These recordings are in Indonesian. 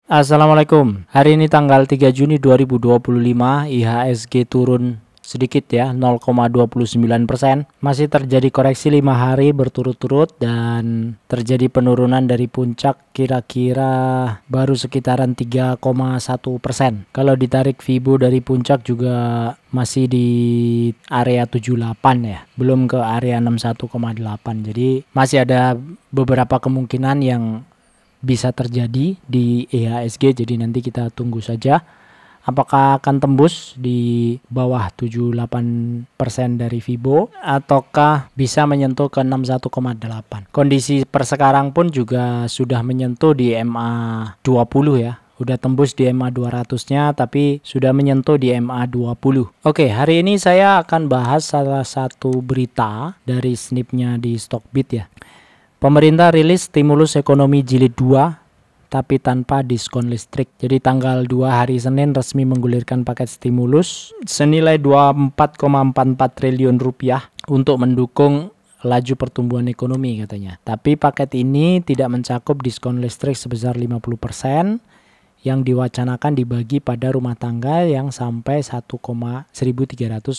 Assalamualaikum. Hari ini tanggal 3 Juni 2025, IHSG turun sedikit ya, 0,29%. Masih terjadi koreksi 5 hari berturut-turut dan terjadi penurunan dari puncak kira-kira baru sekitaran 3,1%. Kalau ditarik Fibo dari puncak juga masih di area 78 ya, belum ke area 61,8. Jadi masih ada beberapa kemungkinan yang bisa terjadi di IHSG, jadi nanti kita tunggu saja apakah akan tembus di bawah 78% dari Fibo ataukah bisa menyentuh ke 61,8. Kondisi per sekarang pun juga sudah menyentuh di MA 20 ya. Udah tembus di MA 200-nya tapi sudah menyentuh di MA 20. Oke, hari ini saya akan bahas salah satu berita dari snipnya di Stockbit ya. Pemerintah rilis stimulus ekonomi jilid 2 tapi tanpa diskon listrik. Jadi tanggal 2 hari Senin resmi menggulirkan paket stimulus senilai 24,44 triliun rupiah untuk mendukung laju pertumbuhan ekonomi katanya. Tapi paket ini tidak mencakup diskon listrik sebesar 50% yang diwacanakan dibagi pada rumah tangga yang sampai 1,1300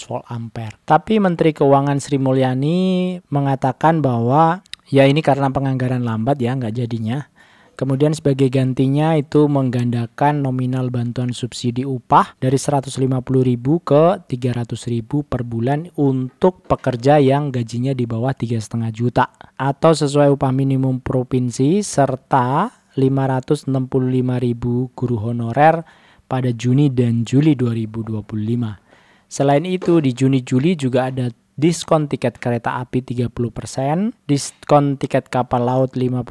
volt ampere. Tapi Menteri Keuangan Sri Mulyani mengatakan bahwa ya ini karena penganggaran lambat ya nggak jadinya. Kemudian sebagai gantinya itu menggandakan nominal bantuan subsidi upah dari 150.000 ke 300.000 per bulan untuk pekerja yang gajinya di bawah 3,5 juta atau sesuai upah minimum provinsi serta 565.000 guru honorer pada Juni dan Juli 2025. Selain itu di Juni-Juli juga ada diskon tiket kereta api 30%, diskon tiket kapal laut 50%,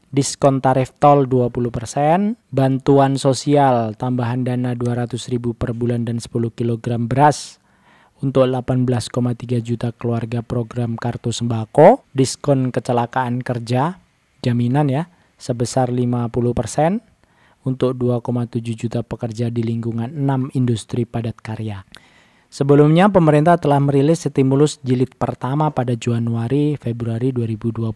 diskon tarif tol 20%, bantuan sosial tambahan dana 200.000 per bulan dan 10 kg beras untuk 18,3 juta keluarga program kartu sembako, diskon kecelakaan kerja, jaminan ya, sebesar 50% untuk 2,7 juta pekerja di lingkungan 6 industri padat karya. Sebelumnya pemerintah telah merilis stimulus jilid pertama pada Januari-Februari 2025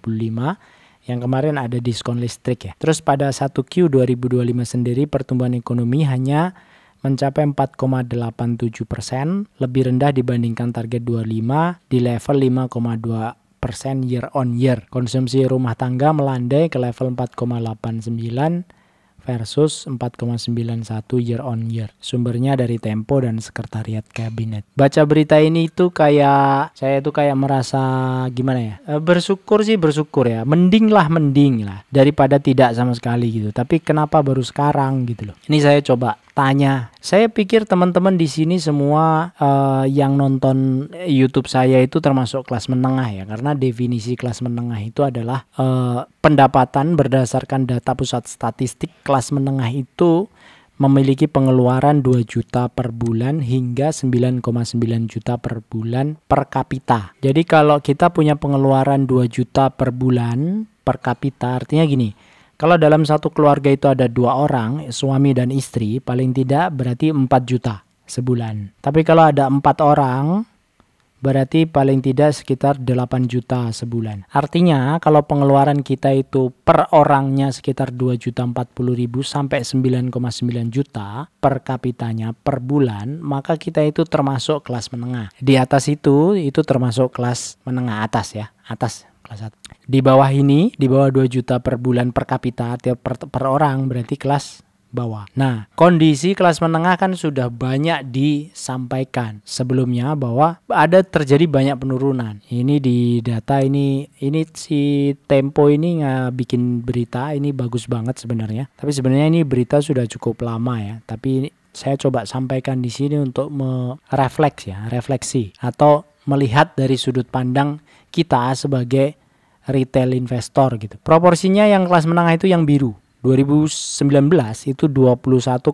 yang kemarin ada diskon listrik ya. Terus pada 1Q 2025 sendiri pertumbuhan ekonomi hanya mencapai 4,87%, lebih rendah dibandingkan target 25 di level 5,2% year on year. Konsumsi rumah tangga melandai ke level 4,89 versus 4,91 year on year. Sumbernya dari Tempo dan Sekretariat Kabinet. Baca berita ini itu saya merasa gimana ya? Bersyukur ya. Mending lah daripada tidak sama sekali gitu. Tapi kenapa baru sekarang gitu loh. Ini saya coba tanya. Saya pikir teman-teman di sini semua yang nonton YouTube saya itu termasuk kelas menengah ya, karena definisi kelas menengah itu adalah pendapatan berdasarkan data pusat statistik. Kelas menengah itu memiliki pengeluaran 2 juta per bulan hingga 9,9 juta per bulan per kapita. Jadi kalau kita punya pengeluaran 2 juta per bulan per kapita, artinya gini. Kalau dalam satu keluarga itu ada 2 orang, suami dan istri, paling tidak berarti 4 juta sebulan. Tapi kalau ada 4 orang, berarti paling tidak sekitar 8 juta sebulan. Artinya kalau pengeluaran kita itu per orangnya sekitar 2.040.000 sampai 9,9 juta per kapitanya per bulan, maka kita itu termasuk kelas menengah. Di atas itu termasuk kelas menengah atas ya, atas kelas 1. Di bawah ini, di bawah 2 juta per bulan per kapita atau per orang berarti kelas bawah. Nah, kondisi kelas menengah kan sudah banyak disampaikan sebelumnya bahwa ada terjadi banyak penurunan. Ini di data ini si Tempo ini bikin berita ini bagus banget sebenarnya. Tapi sebenarnya ini berita sudah cukup lama ya. Tapi saya coba sampaikan di sini untuk refleksi atau melihat dari sudut pandang kita sebagai retail investor gitu. Proporsinya yang kelas menengah itu yang biru. 2019 itu 21,45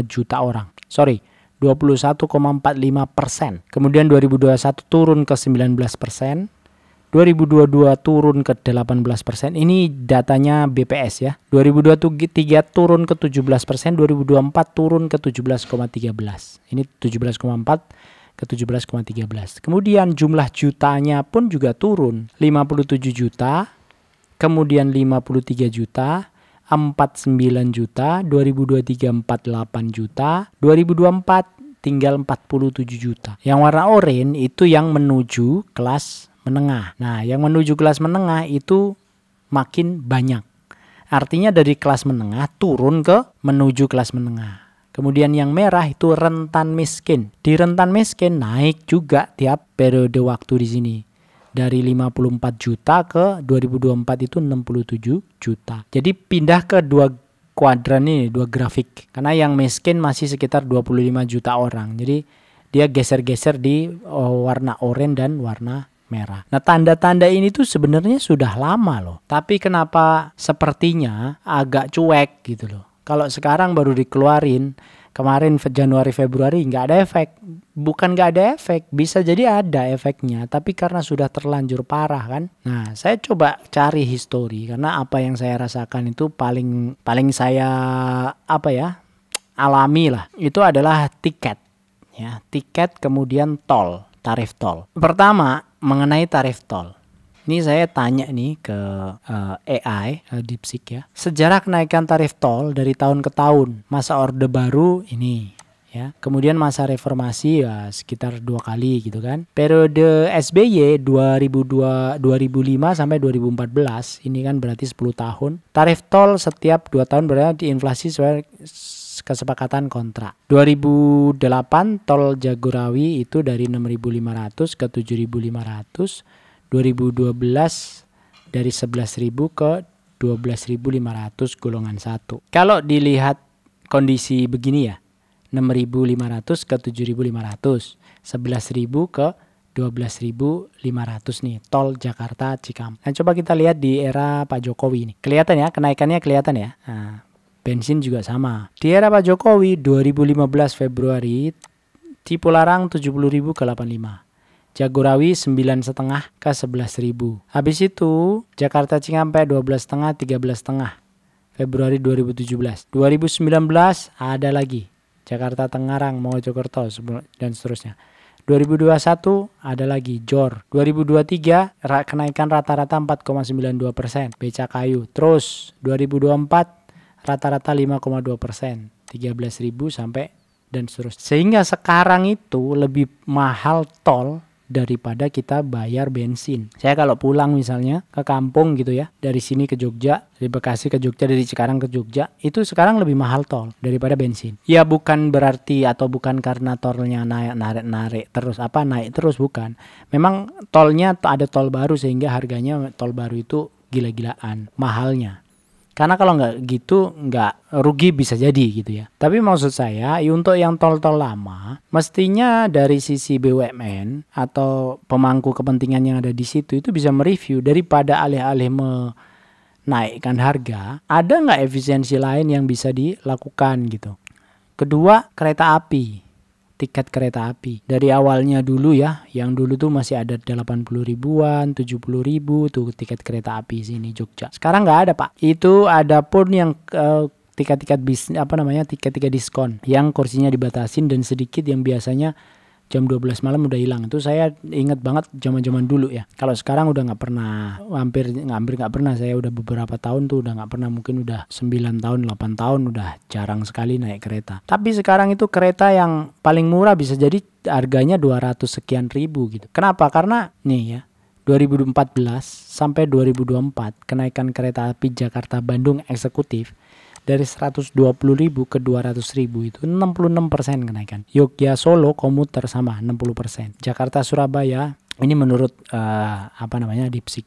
juta orang. 21,45%. Kemudian 2021 turun ke 19%. 2022 turun ke 18%. Ini datanya BPS ya. 2023 turun ke 17%. 2024 turun ke 17,13. Ini 17,4 ke 17,13. Kemudian jumlah jutanya pun juga turun. 57 juta, kemudian 53 juta, 49 juta, 2023 48 juta, 2024 tinggal 47 juta. Yang warna oranye itu yang menuju kelas menengah. Nah, yang menuju kelas menengah itu makin banyak. Artinya dari kelas menengah turun ke menuju kelas menengah. Kemudian yang merah itu rentan miskin. Di rentan miskin naik juga tiap periode waktu di sini. Dari 54 juta ke 2024 itu 67 juta. Jadi pindah ke dua kuadran ini, dua grafik. Karena yang miskin masih sekitar 25 juta orang. Jadi dia geser-geser di warna oranye dan warna merah. Nah, tanda-tanda ini tuh sebenarnya sudah lama loh. Tapi kenapa sepertinya agak cuek gitu loh. Kalau sekarang baru dikeluarin, kemarin Januari Februari nggak ada efek. Bukan nggak ada efek, bisa jadi ada efeknya. Tapi karena sudah terlanjur parah kan. Nah, saya coba cari histori karena apa yang saya rasakan itu paling saya alami lah. Itu adalah tiket, ya, tiket kemudian tol, tarif tol. Pertama mengenai tarif tol. Ini saya tanya nih ke AI, DeepSeek ya. Sejarah kenaikan tarif tol dari tahun ke tahun. Masa Orde Baru ini ya. Kemudian masa reformasi ya sekitar 2 kali gitu kan. Periode SBY 2005 sampai 2014 ini kan berarti 10 tahun. Tarif tol setiap 2 tahun berarti diinflasi sesuai kesepakatan kontrak. 2008 tol Jagorawi itu dari 6.500 ke 7.500. 2012 dari 11.000 ke 12.500 golongan 1. Kalau dilihat kondisi begini ya, 6.500 ke 7.500, 11.000 ke 12.500 nih, tol Jakarta Cikampek. Nah, coba kita lihat di era Pak Jokowi nih. Kelihatan ya, kenaikannya kelihatan ya. Nah, bensin juga sama. Di era Pak Jokowi 2015 Februari, Cipularang 70.000 ke 85. Jagorawi 9,5 ke 11.000. Habis itu Jakarta Cikampek 12,5 13,5 Februari 2017. 2019 ada lagi Jakarta Tangerang, Mojokerto dan seterusnya. 2021 ada lagi JOR. 2023 kenaikan rata-rata 4,92%. Beca kayu. Terus 2024 rata-rata 5,2%. 13.000 sampai dan seterusnya. Sehingga sekarang itu lebih mahal tol daripada kita bayar bensin. Saya kalau pulang misalnya ke kampung gitu ya, dari sini ke Jogja, dari Bekasi ke Jogja, dari Cikarang ke Jogja, itu sekarang lebih mahal tol daripada bensin. Ya bukan berarti atau bukan karena tolnya naik terus, bukan. Memang tolnya ada tol baru sehingga harganya tol baru itu gila-gilaan mahalnya. Karena kalau nggak gitu nggak rugi bisa jadi gitu ya. Tapi maksud saya untuk yang tol-tol lama mestinya dari sisi BUMN atau pemangku kepentingan yang ada di situ itu bisa mereview daripada alih-alih menaikkan harga. Ada nggak efisiensi lain yang bisa dilakukan gitu. Kedua, kereta api. Tiket kereta api. Dari awalnya dulu ya, yang dulu tuh masih ada 80 ribuan, 70 ribu tuh tiket kereta api sini Jogja. Sekarang nggak ada Pak. Itu ada pun yang tiket-tiket tiket-tiket diskon yang kursinya dibatasin dan sedikit yang biasanya jam 12 malam udah hilang. Itu saya ingat banget zaman-zaman dulu ya. Kalau sekarang udah nggak pernah, hampir nggak pernah. Saya udah beberapa tahun tuh udah nggak pernah, mungkin udah 9 tahun, 8 tahun udah jarang sekali naik kereta. Tapi sekarang itu kereta yang paling murah bisa jadi harganya 200 sekian ribu gitu. Kenapa? Karena nih ya, 2014 sampai 2024 kenaikan kereta api Jakarta Bandung eksekutif dari 120.000 ke 200.000 itu 66% kenaikan. Yogyakarta Solo komuter sama 60%. Jakarta Surabaya ini menurut DeepSeek.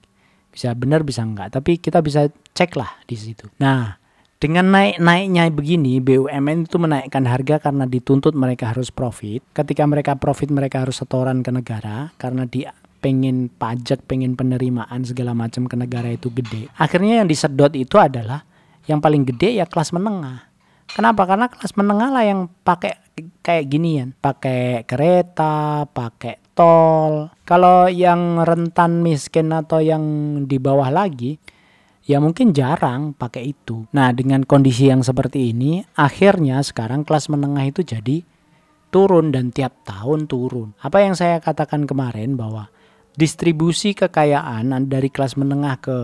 Bisa benar bisa enggak, tapi kita bisa cek lah di situ. Nah, dengan naiknya begini, BUMN itu menaikkan harga karena dituntut mereka harus profit. Ketika mereka profit, mereka harus setoran ke negara karena dia pengen pajak, pengen penerimaan segala macam ke negara itu gede. Akhirnya yang disedot itu adalah yang paling gede ya kelas menengah. Kenapa? Karena kelas menengah lah yang pakai kayak ginian, pakai kereta, pakai tol. Kalau yang rentan miskin atau yang di bawah lagi, ya mungkin jarang pakai itu. Nah, dengan kondisi yang seperti ini, akhirnya sekarang kelas menengah itu jadi turun dan tiap tahun turun. Apa yang saya katakan kemarin bahwa distribusi kekayaan dari kelas menengah ke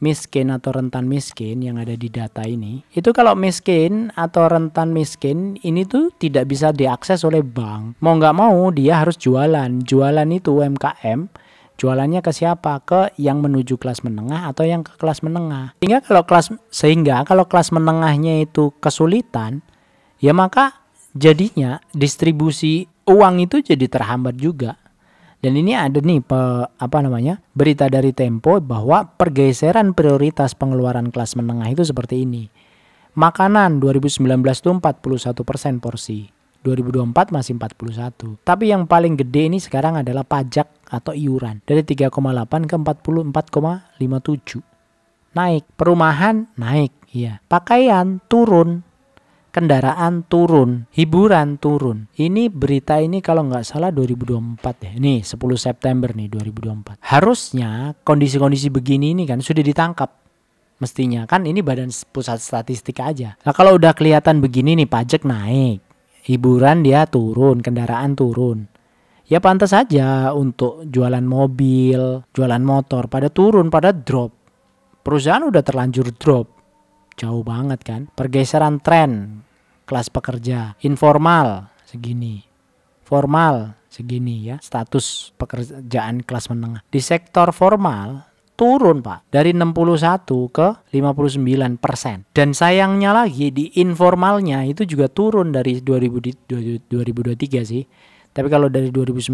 miskin atau rentan miskin yang ada di data ini, itu kalau miskin atau rentan miskin ini tuh tidak bisa diakses oleh bank. Mau nggak mau dia harus jualan. Jualan itu UMKM, jualannya ke siapa? Ke yang menuju kelas menengah atau yang ke kelas menengah. Sehingga kalau kelas menengahnya itu kesulitan, ya maka jadinya distribusi uang itu jadi terhambat juga. Dan ini ada nih berita dari Tempo bahwa pergeseran prioritas pengeluaran kelas menengah itu seperti ini. Makanan 2019 itu 41% porsi. 2024 masih 41. Tapi yang paling gede ini sekarang adalah pajak atau iuran. Dari 3,8 ke 44,57. Naik. Perumahan naik. Iya. Pakaian turun. Kendaraan turun, hiburan turun. Ini berita ini kalau nggak salah 2024 ya. Ini 10 September nih 2024. Harusnya kondisi-kondisi begini ini kan sudah ditangkap. Mestinya kan ini Badan Pusat Statistik aja. Nah kalau udah kelihatan begini nih pajak naik, hiburan dia turun, kendaraan turun. Ya pantas saja untuk jualan mobil, jualan motor pada turun, pada drop. Perusahaan udah terlanjur drop. Jauh banget kan. Pergeseran tren kelas pekerja. Informal segini. Formal segini ya. Status pekerjaan kelas menengah. Di sektor formal turun Pak. Dari 61 ke 59%. Dan sayangnya lagi di informalnya itu juga turun dari 2023 sih. Tapi kalau dari 2019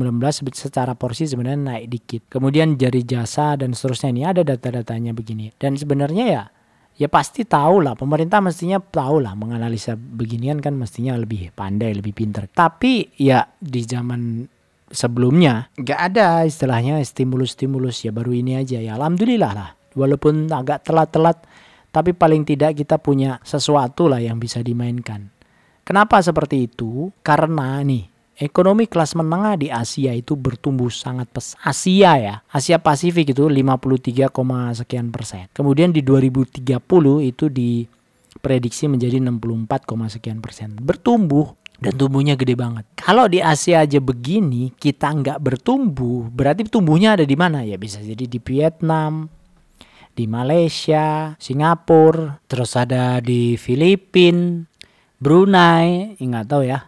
secara porsi sebenarnya naik dikit. Kemudian jari jasa dan seterusnya ini ada data-datanya begini. Dan sebenarnya ya pasti tahu lah, pemerintah mestinya tahu lah menganalisa beginian kan mestinya lebih pandai, lebih pintar. Tapi ya di zaman sebelumnya nggak ada istilahnya stimulus-stimulus, ya baru ini aja ya alhamdulillah lah. Walaupun agak telat-telat tapi paling tidak kita punya sesuatu lah yang bisa dimainkan. Kenapa seperti itu? Karena nih ekonomi kelas menengah di Asia itu bertumbuh sangat pesat. Asia ya, Asia Pasifik itu 53, sekian persen. Kemudian di 2030 itu diprediksi menjadi 64, sekian persen. Bertumbuh dan tumbuhnya gede banget. Kalau di Asia aja begini, kita nggak bertumbuh, berarti tumbuhnya ada di mana? Ya bisa jadi di Vietnam, di Malaysia, Singapura, terus ada di Filipina, Brunei, nggak tahu ya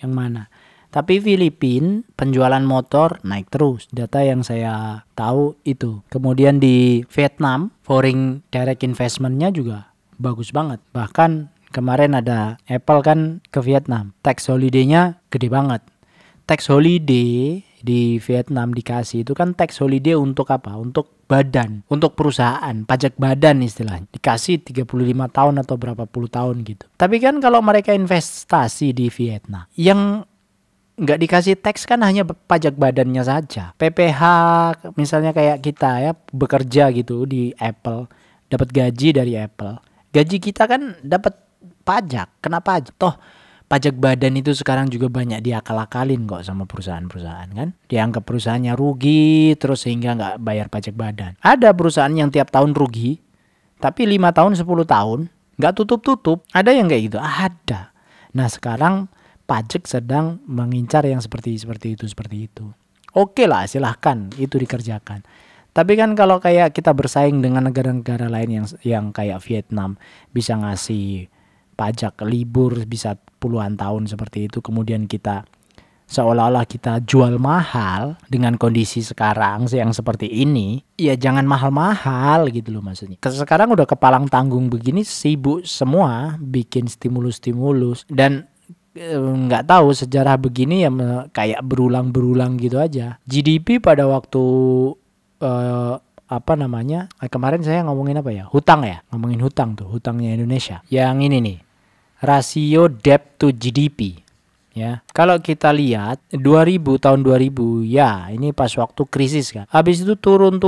yang mana. Tapi Filipina penjualan motor naik terus. Data yang saya tahu itu. Kemudian di Vietnam foreign direct investment-nya juga bagus banget. Bahkan kemarin ada Apple kan ke Vietnam. Tax holiday-nya gede banget. Tax holiday di Vietnam dikasih itu kan tax holiday untuk apa? Untuk badan, untuk perusahaan, pajak badan istilahnya. Dikasih 35 tahun atau berapa puluh tahun gitu. Tapi kan kalau mereka investasi di Vietnam, yang nggak dikasih tax kan hanya pajak badannya saja. PPH misalnya kayak kita ya bekerja gitu di Apple, dapat gaji dari Apple. Gaji kita kan dapat pajak. Kenapa pajak? Toh pajak badan itu sekarang juga banyak diakal-akalin kok sama perusahaan-perusahaan kan. Dianggap perusahaannya rugi terus sehingga nggak bayar pajak badan. Ada perusahaan yang tiap tahun rugi, tapi 5 tahun 10 tahun nggak tutup-tutup. Ada yang kayak gitu? Ada. Nah sekarang pajak sedang mengincar yang seperti itu. Oke lah, silahkan itu dikerjakan. Tapi kan kalau kayak kita bersaing dengan negara-negara lain yang kayak Vietnam bisa ngasih pajak libur bisa puluhan tahun seperti itu, kemudian kita seolah-olah kita jual mahal dengan kondisi sekarang yang seperti ini, ya jangan mahal-mahal gitu loh maksudnya. Sekarang udah kepalang tanggung begini, sibuk semua bikin stimulus dan nggak tahu sejarah begini ya kayak berulang gitu aja. GDP pada waktu kemarin saya ngomongin apa ya? Hutang ya, ngomongin hutang tuh, hutangnya Indonesia. Yang ini nih, rasio debt to GDP. Ya, kalau kita lihat tahun 2000 ya, ini pas waktu krisis kan. Habis itu turun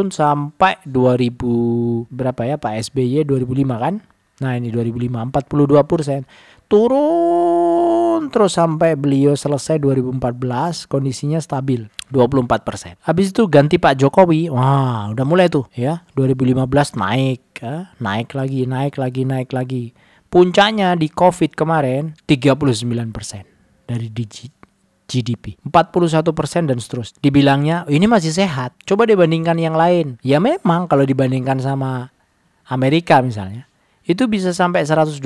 sampai 2000 berapa ya Pak SBY 2005 kan? Nah ini 2005 42%. Turun terus sampai beliau selesai 2014 kondisinya stabil 24%. Habis itu ganti Pak Jokowi. Wah, udah mulai tuh ya. 2015 naik lagi. Puncaknya di Covid kemarin 39% dari digit. GDP 41% dan seterusnya. Dibilangnya ini masih sehat. Coba dibandingkan yang lain. Ya memang kalau dibandingkan sama Amerika misalnya, itu bisa sampai 124%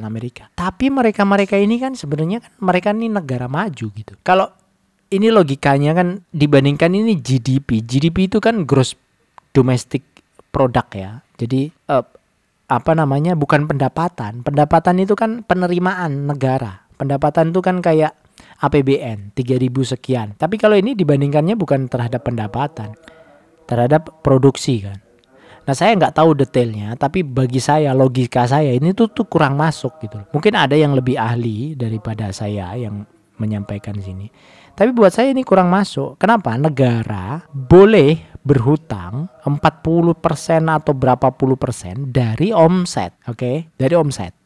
Amerika. Tapi mereka ini kan sebenarnya kan mereka ini negara maju gitu. Kalau ini logikanya kan dibandingkan ini GDP. GDP itu kan gross domestic product ya. Jadi bukan pendapatan. Pendapatan itu kan penerimaan negara. Pendapatan itu kan kayak APBN 3.000 sekian. Tapi kalau ini dibandingkannya bukan terhadap pendapatan, terhadap produksi kan. Nah saya nggak tahu detailnya, tapi bagi saya logika saya ini tuh kurang masuk gitu. Mungkin ada yang lebih ahli daripada saya yang menyampaikan sini. Tapi buat saya ini kurang masuk. Kenapa? Negara boleh berhutang 40% atau berapa puluh persen dari omset, oke? Dari omset.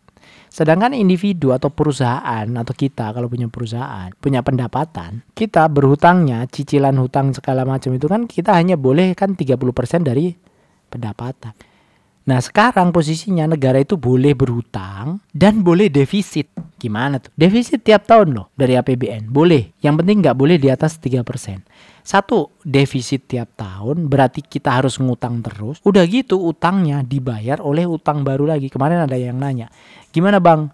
Sedangkan individu atau perusahaan atau kita kalau punya perusahaan, punya pendapatan, kita berhutangnya, cicilan hutang segala macam itu kan kita hanya boleh kan 30% dari pendapatan. Nah sekarang posisinya negara itu boleh berhutang dan boleh defisit. Gimana tuh? Defisit tiap tahun loh dari APBN. Boleh. Yang penting nggak boleh di atas 3%. Satu, defisit tiap tahun berarti kita harus ngutang terus. Udah gitu utangnya dibayar oleh utang baru lagi. Kemarin ada yang nanya, gimana bang?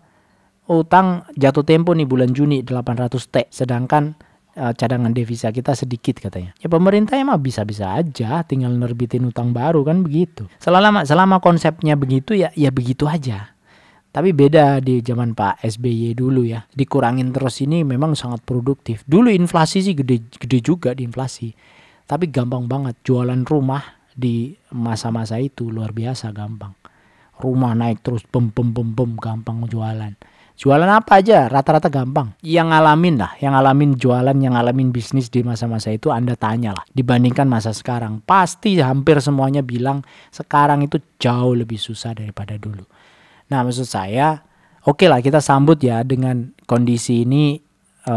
Utang jatuh tempo nih bulan Juni 800T. Sedangkan cadangan devisa kita sedikit katanya. Ya pemerintah emang bisa-bisa aja tinggal nerbitin utang baru kan begitu. Selama konsepnya begitu ya begitu aja. Tapi beda di zaman Pak SBY dulu ya. Dikurangin terus ini memang sangat produktif. Dulu inflasi sih gede juga di inflasi. Tapi gampang banget jualan rumah di masa-masa itu luar biasa gampang. Rumah naik terus bem gampang jualan. Jualan apa aja rata-rata gampang. Yang ngalamin jualan, yang ngalamin bisnis di masa-masa itu Anda tanyalah. Dibandingkan masa sekarang, pasti hampir semuanya bilang sekarang itu jauh lebih susah daripada dulu. Nah maksud saya, oke lah kita sambut ya dengan kondisi ini,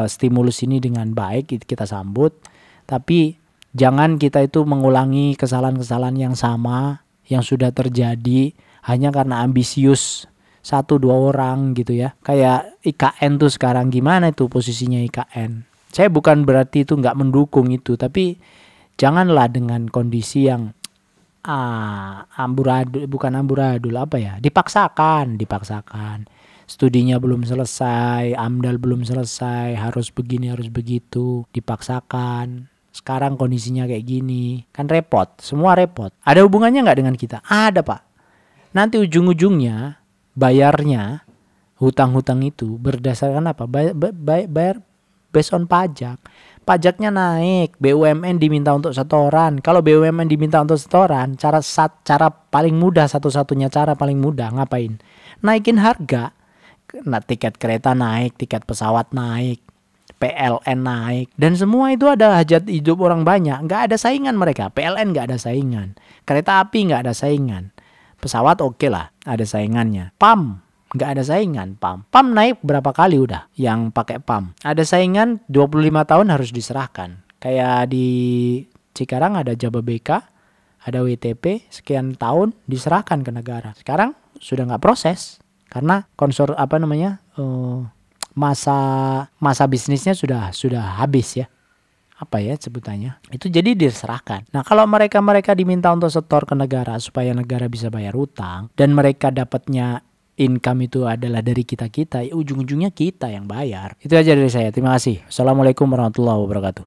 stimulus ini dengan baik kita sambut. Tapi jangan kita itu mengulangi kesalahan-kesalahan yang sama yang sudah terjadi hanya karena ambisius 1-2 orang gitu ya. Kayak IKN tuh sekarang gimana itu posisinya IKN. Saya bukan berarti itu nggak mendukung itu, tapi janganlah dengan kondisi yang dipaksakan. Studinya belum selesai, AMDAL belum selesai, harus begini harus begitu, dipaksakan. Sekarang kondisinya kayak gini, kan repot, semua repot. Ada hubungannya nggak dengan kita? Ada Pak. Nanti ujung-ujungnya bayarnya hutang-hutang itu berdasarkan apa? Bayar based on pajak. Pajaknya naik, BUMN diminta untuk setoran. Kalau BUMN diminta untuk setoran, cara paling mudah, satu-satunya cara paling mudah ngapain? Naikin harga. Nah, tiket kereta naik, tiket pesawat naik, PLN naik, dan semua itu ada hajat hidup orang banyak. Nggak ada saingan mereka. PLN nggak ada saingan, kereta api nggak ada saingan. Pesawat oke lah, ada saingannya. PAM, nggak ada saingan. PAM naik berapa kali udah yang pakai PAM. Ada saingan 25 tahun harus diserahkan. Kayak di Cikarang ada Jababeka, ada WTP, sekian tahun diserahkan ke negara. Sekarang sudah nggak proses karena masa bisnisnya sudah habis ya. Apa ya sebutannya, itu jadi diserahkan. Nah kalau mereka diminta untuk setor ke negara supaya negara bisa bayar utang dan mereka dapatnya income itu adalah dari kita ya ujung-ujungnya kita yang bayar. Itu aja dari saya, terima kasih. Assalamualaikum warahmatullahi wabarakatuh.